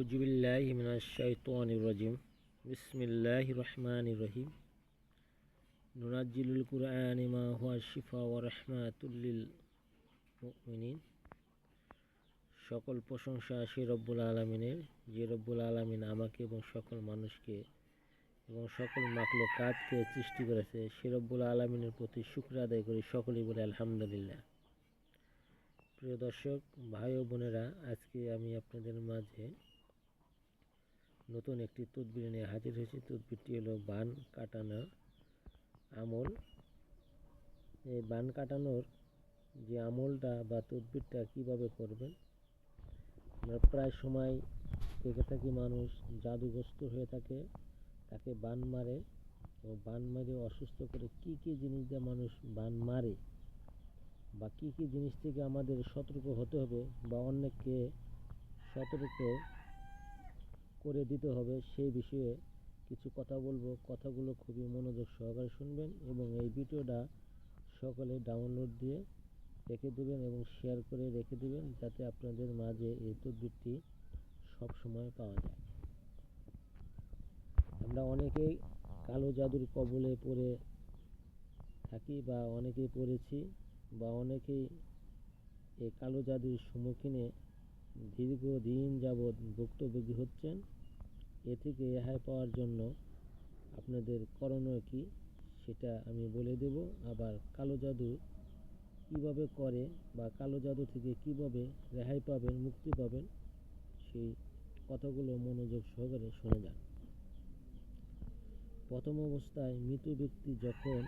أعوذ بالله من الشيطان الرجيم بسم الله الرحمن الرحيم ننزل القرآن ما هو الشفاء ورحمة للمؤمنين সকল প্রশংসা সেই রব্বুল আলামিনের, যে রব্বুল আলামিন আমাকে এবং সকল মানুষকে এবং সকল মাখলুকাতকে সৃষ্টি করেছে। সেই রব্বুল আলামিনের প্রতি শুকর আদায় করি, সকলেই বলে আলহামদুলিল্লাহ। প্রিয় দর্শক, ভাই ও বোনেরা, আজকে আমি আপনাদের মাঝে নতুন একটি তদবির নিয়ে হাজির হয়েছি। তদবিরটি হলো বান কাটানো আমল। এই বান কাটানোর যে আমলটা বা তদবিরটা কিভাবে করবেন, আমরা প্রায় সময় দেখে থাকি মানুষ জাদুগ্রস্ত হয়ে থাকে, তাকে বান মারে এবং বান মারে অসুস্থ করে। কি কি জিনিস দিয়ে মানুষ বান মারে বা কি কি জিনিস থেকে আমাদের সতর্ক হতে হবে বা অন্যকে সতর্ক করে দিতে হবে, সেই বিষয়ে কিছু কথা বলবো। কথাগুলো খুবই মনোযোগ সহকারে শুনবেন এবং এই ভিডিওটা সকলে ডাউনলোড দিয়ে রেখে দেবেন এবং শেয়ার করে রেখে দেবেন, যাতে আপনাদের মাঝে এই তদবিরটি সবসময় পাওয়া যায়। আমরা অনেকেই কালো জাদুর কবলে পড়ে থাকি বা অনেকেই পড়েছি বা অনেকেই এই কালো জাদুর সম্মুখীনে দীর্ঘদিন যাবৎ ভুক্তভোগী হচ্ছেন। এ থেকে রেহাই পাওয়ার জন্য আপনাদের করণীয় কি সেটা আমি বলে দেব। আবার কালো জাদু কিভাবে করে বা কালো জাদু থেকে কিভাবে রেহাই পাবেন, মুক্তি পাবেন, সেই কথাগুলো মনোযোগ সহকারে শুনে যান। প্রথম অবস্থায় মৃত ব্যক্তি যখন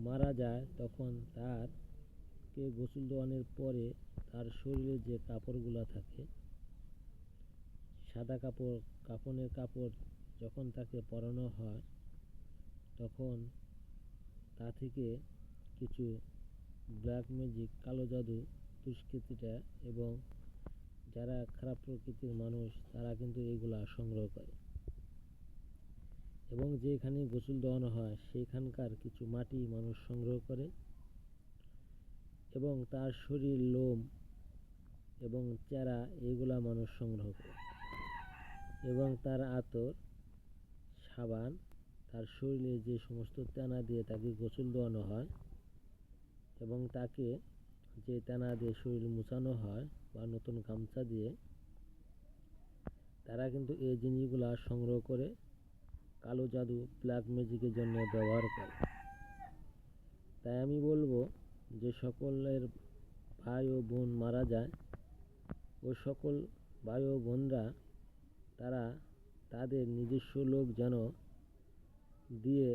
মারা যায় তখন তারকে গোসল দেওয়ানোর পরে তার শরীরে যে কাপড়গুলো থাকে, সাদা কাপড়, কাফনের কাপড় যখন তাকে পরানো হয়, তখন তা থেকে কিছু ব্ল্যাক ম্যাজিক, কালো জাদু দুষ্কৃতীরা এবং যারা খারাপ প্রকৃতির মানুষ, তারা কিন্তু এগুলা সংগ্রহ করে এবং যেখানে গোসল দেওয়ানো হয় সেখানকার কিছু মাটি মানুষ সংগ্রহ করে এবং তার শরীর, লোম এবং চেরা এগুলা মানুষ সংগ্রহ করে এবং তার আতর, সাবান, তার শরীরে যে সমস্ত তেনা দিয়ে তাকে গোসল দেওয়ানো হয় এবং তাকে যে তেনা দিয়ে শরীর মুছানো হয় বা নতুন গামছা দিয়ে, তারা কিন্তু এই জিনিসগুলা সংগ্রহ করে কালো জাদু, ব্ল্যাক ম্যাজিকের জন্য ব্যবহার করে। তাই আমি বলবো যে সকলের ভাই ও বোন মারা যায়, ওই সকল ভাই ও বোনরা তারা তাদের নিজস্ব লোক যেন দিয়ে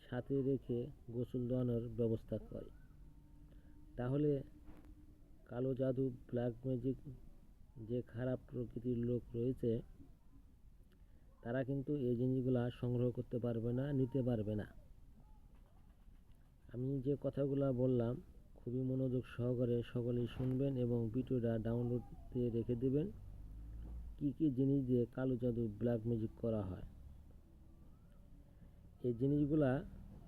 সাথে রেখে গোসল দেওয়ানোর ব্যবস্থা করে। তাহলে কালো জাদু, ব্ল্যাক ম্যাজিক, যে খারাপ প্রকৃতির লোক রয়েছে, তারা কিন্তু এই জিনিসগুলা সংগ্রহ করতে পারবে না, নিতে পারবে না। আমি যে কথাগুলো বললাম খুবই মনোযোগ সহকারে সকলেই শুনবেন এবং ভিডিওটা ডাউনলোড দিয়ে রেখে দেবেন। কি কি জিনিস দিয়ে কালো জাদু, ব্ল্যাক ম্যাজিক করা হয়, এই জিনিসগুলা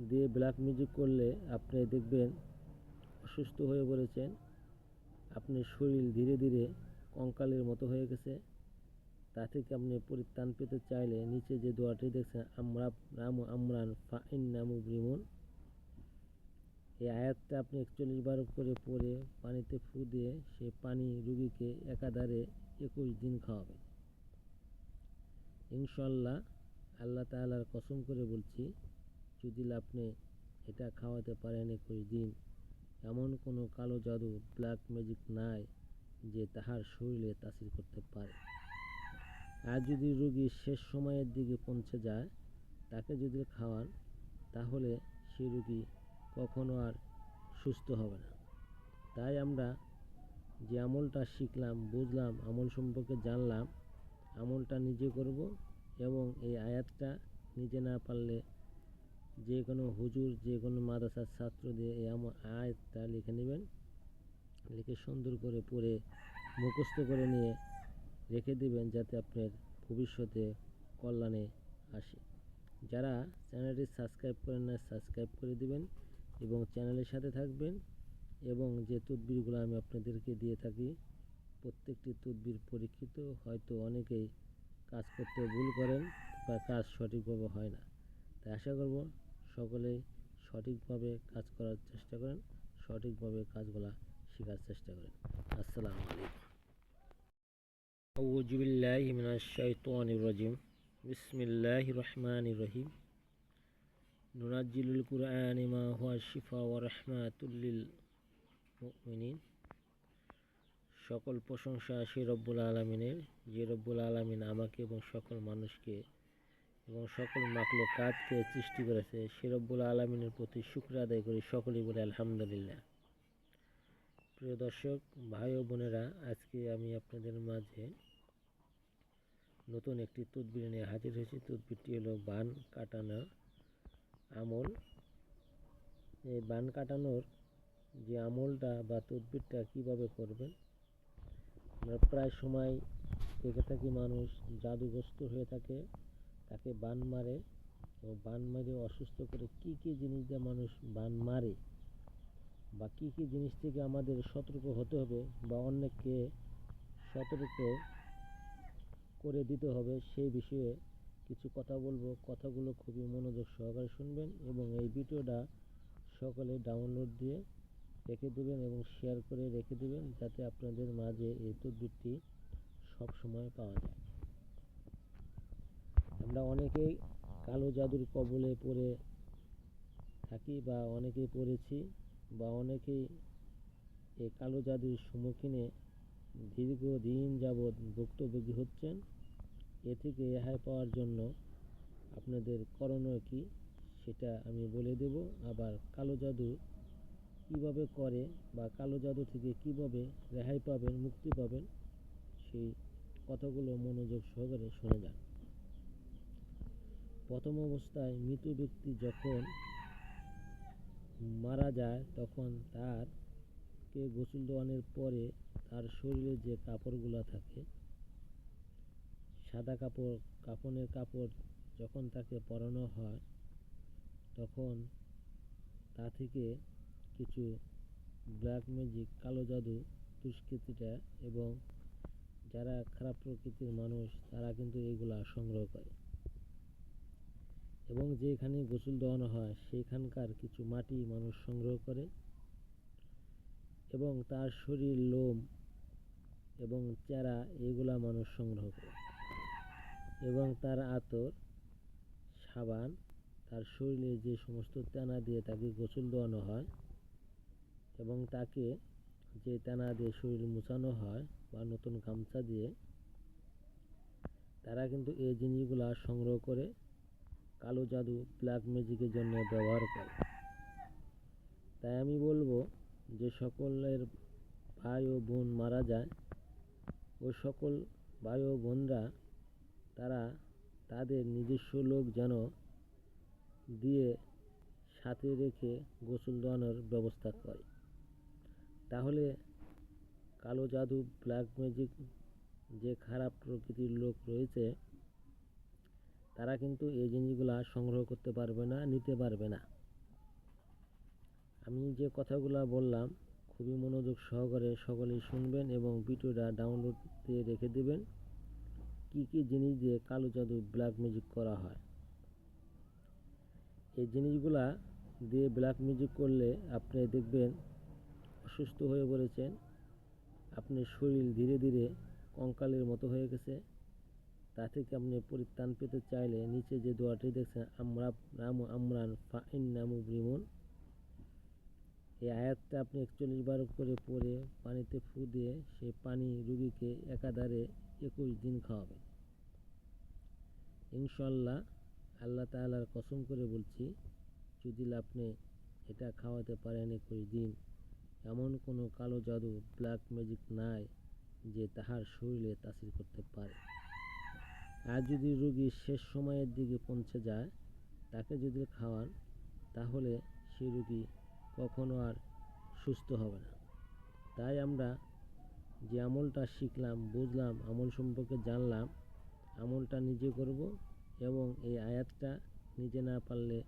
দিয়ে ব্ল্যাক ম্যাজিক করলে আপনি দেখবেন অসুস্থ হয়ে পড়েছেন, আপনার শরীর ধীরে ধীরে কঙ্কালের মতো হয়ে গেছে। তা থেকে আপনি পরিত্রাণ পেতে চাইলে নিচে যে দোয়াটি দেখছেন, আমরান ফাইন্না মুবরিমুন, এই আয়াতটা আপনি 41 বার করে পড়ে পানিতে ফু দিয়ে সেই পানি রুগীকে একাধারে 21 দিন খাওয়াবেন। ইনশাআল্লাহ, আল্লাহ তাআলার কসম করে বলছি, যদি আপনি এটা খাওয়াতে পারেন 21 দিন, এমন কোনো কালো জাদু, ব্ল্যাক ম্যাজিক নাই যে তাহার শরীরে তাসির করতে পারে। আর যদি রোগীর শেষ সময়ের দিকে পৌঁছে যায়, তাকে যদি খাওয়ান, তাহলে সেই রোগী কখনো আর সুস্থ হবে না। তাই আমরা যে আমলটা শিখলাম, বুঝলাম, আমল সম্পর্কে জানলাম, আমলটা নিজে করব এবং এই আয়াতটা নিজে না পারলে যে কোনো হুজুর, যে কোনো মাদ্রাসার ছাত্র দিয়ে এই আয়াতটা লিখে নেবেন, লিখে সুন্দর করে পড়ে মুখস্থ করে নিয়ে রেখে দেবেন, যাতে আপনার ভবিষ্যতে কল্যাণে আসে। যারা চ্যানেলটি সাবস্ক্রাইব করেন না, সাবস্ক্রাইব করে দিবেন এবং চ্যানেলের সাথে থাকবেন এবং যে তদবিরগুলো আমি আপনাদেরকে দিয়ে থাকি প্রত্যেকটি তদবির পরীক্ষিত, হয়তো অনেকেই কাজ করতে ভুল করেন বা কাজ সঠিকভাবে হয় না। তাই আশা করব সকলেই সঠিকভাবে কাজ করার চেষ্টা করেন, সঠিকভাবে কাজগুলা শেখার চেষ্টা করেন। আসসালামু আলাইকুম। আউযু বিল্লাহি মিনাশ শাইতানির রাজিম। বিসমিল্লাহির রহমানির রহিম। নুনাজ্জিলুল কুরআনি মা হুয়া শিফা ওয়া রাহমাতুল লিল মুমিনিন। সকল প্রশংসা সেই রব্বুল আলামিনের, যে রব্বুল আলামিন আমাকে এবং সকল মানুষকে এবং সকল মাখলুকাতকে সৃষ্টি করেছে। সে রব্বুল আলামিনের প্রতি শুকর আদায় করি, সকলেই বলে আলহামদুলিল্লাহ। প্রিয় দর্শক, ভাই ও বোনেরা, আজকে আমি আপনাদের মাঝে নতুন একটি তদবির নিয়ে হাজির হয়েছি। তদবিরটি হলো বান কাটানো আমল। এই বান কাটানোর যে আমলটা বা তদবিরটা কিভাবে করবেন, আমরা প্রায় সময় দেখে থাকি মানুষ জাদুগ্রস্ত হয়ে থাকে, তাকে বান মারে এবং বান মারে অসুস্থ করে। কী কী জিনিস দিয়ে মানুষ বান মারে বা কী কী জিনিস থেকে আমাদের সতর্ক হতে হবে বা অন্যকে সতর্ক করে দিতে হবে, সেই বিষয়ে কিছু কথা বলবো। কথাগুলো খুবই মনোযোগ সহকারে শুনবেন এবং এই ভিডিওটা সকলে ডাউনলোড দিয়ে রেখে দেবেন এবং শেয়ার করে রেখে দেবেন, যাতে আপনাদের মাঝে এই তদবিরটি সবসময় পাওয়া যায়। আমরা অনেকেই কালো জাদুর কবলে পড়ে থাকি বা অনেকেই পড়েছি বা অনেকেই এই কালো জাদুর সম্মুখীনে দীর্ঘদিন যাবৎ ভুক্তভোগী হচ্ছেন। এ থেকে রেহাই পাওয়ার জন্য আপনাদের করণীয় কী সেটা আমি বলে দেব। আবার কালো জাদু কিভাবে করে বা কালো জাদু থেকে কিভাবে রেহাই পাবেন, মুক্তি পাবেন, সেই কথাগুলো মনোযোগ সহকারে শুনে যান। প্রথম অবস্থায় মৃত ব্যক্তি যখন মারা যায়, তখন তারকে গোসল দেওয়ানোর পরে তার শরীরে যে কাপড়গুলো থাকে, সাদা কাপড়, কাফনের কাপড়, যখন তাকে পরানো হয়, তখন তা থেকে কিছু ব্ল্যাক ম্যাজিক, কালো জাদু দুষ্কৃতীরা এবং যারা খারাপ প্রকৃতির মানুষ, তারা কিন্তু এগুলা সংগ্রহ করে এবং যেখানে গোসল দেওয়ানো হয় সেখানকার কিছু মাটি মানুষ সংগ্রহ করে এবং তার শরীর, লোম এবং চেরা এগুলা মানুষ সংগ্রহ করে এবং তার আতর, সাবান, তার শরীরে যে সমস্ত তেনা দিয়ে তাকে গোসল দেওয়ানো হয় এবং তাকে যে তেনা দিয়ে শরীর মুছানো হয় বা নতুন গামছা দিয়ে, তারা কিন্তু এই জিনিসগুলা সংগ্রহ করে কালো জাদু, ব্ল্যাক ম্যাজিকের জন্য ব্যবহার করে। তাই আমি বলবো যে সকলের ভাই ও বোন মারা যায়, ওই সকল ভাই ও বোনরা তারা তাদের নিজস্ব লোক যেন দিয়ে সাথে রেখে গোসল দেওয়ানোর ব্যবস্থা করে। তাহলে কালো জাদু, ব্ল্যাক ম্যাজিক, যে খারাপ প্রকৃতির লোক রয়েছে, তারা কিন্তু এই জিনিসগুলা সংগ্রহ করতে পারবে না, নিতে পারবে না। আমি যে কথাগুলা বললাম খুবই মনোযোগ সহকারে সকলেই শুনবেন এবং ভিডিওটা ডাউনলোড দিয়ে রেখে দেবেন। কি কি জিনিস দিয়ে কালো জাদু, ব্ল্যাক ম্যাজিক করা হয়, এই জিনিসগুলা দিয়ে ব্ল্যাক ম্যাজিক করলে আপনি দেখবেন অসুস্থ হয়ে পড়েছেন, আপনার শরীর ধীরে ধীরে কঙ্কালের মতো হয়ে গেছে। তা থেকে আপনি পরিত্রাণ পেতে চাইলে নিচে যে দোয়াটি দেখছেন, আমরান ফাইন্না মুবরিমুন, এই আয়াতটা আপনি 41 বার করে পড়ে পানিতে ফু দিয়ে সেই পানি রুগীকে একাধারে 21 দিন খাওয়াবেন। ইনশাআল্লাহ, আল্লাহ তাআলার কসম করে বলছি, যদি আপনি এটা খাওয়াতে পারেন 21 দিন, এমন কোনো কালো জাদু, ব্ল্যাক ম্যাজিক নাই যে তাহার শরীরে তাসির করতে পারে। আর যদি রোগীর শেষ সময়ের দিকে পৌঁছে যায়, তাকে যদি খাওয়ান, তাহলে সেই রোগী কখনো আর সুস্থ হবে না। তাই আমরা যে আমলটা শিখলাম, বুঝলাম, আমল সম্পর্কে জানলাম, আমলটা নিজে করব এবং এই আয়াতটা নিজে না পারলে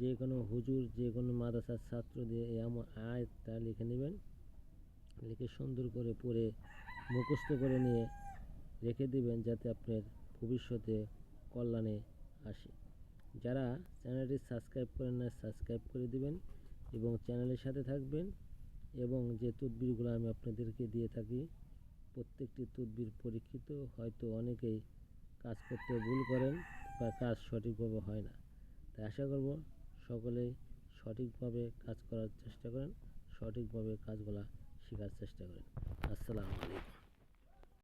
যে কোনো হুজুর, যে কোনো মাদ্রাসার ছাত্র দিয়ে এই আয়াতটা লিখে নেবেন, লিখে সুন্দর করে পড়ে মুখস্থ করে নিয়ে রেখে দেবেন, যাতে আপনার ভবিষ্যতে কল্যাণে আসে। যারা চ্যানেলটি সাবস্ক্রাইব করেন না, সাবস্ক্রাইব করে দিবেন এবং চ্যানেলের সাথে থাকবেন। এবং যে তদবিরগুলো আমি আপনাদেরকে দিয়ে থাকি, প্রত্যেকটি তদবির পরীক্ষিত। হয়তো অনেকেই কাজ করতে ভুল করেন বা কাজ সঠিকভাবে হয় না। তাই আশা করব সকলেই সঠিকভাবে কাজ করার চেষ্টা করেন, সঠিকভাবে কাজগুলা শেখার চেষ্টা করেন। আসসালামু আলাইকুম।